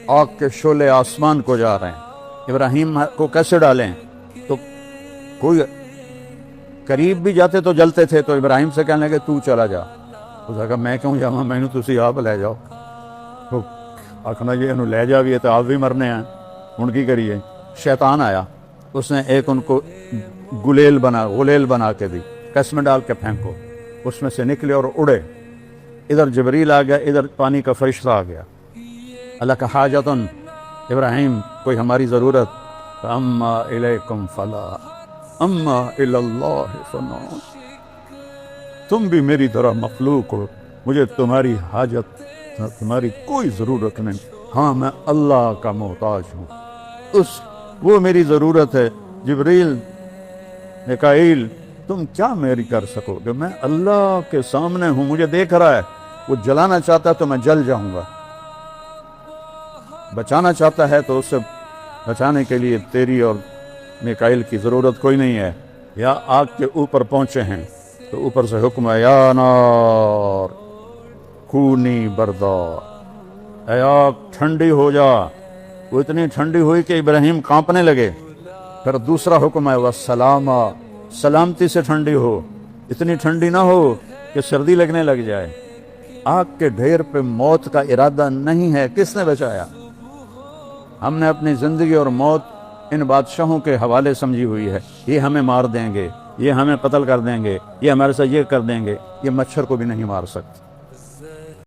آگ کے شعلے آسمان کو جا رہے ہیں، ابراہیم کو کیسے ڈالیں؟ تو کوئی قریب بھی جاتے تو جلتے تھے، تو ابراہیم سے کہنے لگے تو چلا جا۔ اس نے کہا میں کیوں جاؤں، میں نے تسی آپ لے جاؤ۔ تو آخنا جی انہوں لے جا بھی ہے تو آپ بھی مرنے ہیں، ان کی کریے۔ شیطان آیا، اس نے ایک ان کو غلیل بنا کے دی، کس میں ڈال کے پھینکو، اس میں سے نکلے اور اڑے۔ ادھر جبریل آ گیا، ادھر پانی کا فرشتہ آ گیا۔ اللہ کا حاجتن ابراہیم کوئی ہماری ضرورت، اما الیکم فلا اما الی اللہ فنا، تم بھی میری طرح مخلوق ہو، مجھے تمہاری حاجت، تمہاری کوئی ضرورت نہیں، ہاں میں اللہ کا محتاج ہوں، وہ میری ضرورت ہے۔ جبریل، میکائیل، تم کیا میری کر سکو گے؟ میں اللہ کے سامنے ہوں، مجھے دیکھ رہا ہے، وہ جلانا چاہتا ہے تو میں جل جاؤں گا، بچانا چاہتا ہے تو اسے بچانے کے لیے تیری اور میکائیل کی ضرورت کوئی نہیں ہے۔ یا آگ کے اوپر پہنچے ہیں تو اوپر سے حکم ہے، یا نار کونی بردار، اے آگ ٹھنڈی ہو جا۔ وہ اتنی ٹھنڈی ہوئی کہ ابراہیم کانپنے لگے۔ پھر دوسرا حکم ہے، والسلامہ، سلامتی سے ٹھنڈی ہو، اتنی ٹھنڈی نہ ہو کہ سردی لگنے لگ جائے۔ آگ کے ڈھیر پہ موت کا ارادہ نہیں ہے، کس نے بچایا؟ ہم نے اپنی زندگی اور موت ان بادشاہوں کے حوالے سمجھی ہوئی ہے، یہ ہمیں مار دیں گے، یہ ہمیں قتل کر دیں گے، یہ ہمارے ساتھ یہ کر دیں گے۔ یہ مچھر کو بھی نہیں مار سکتے۔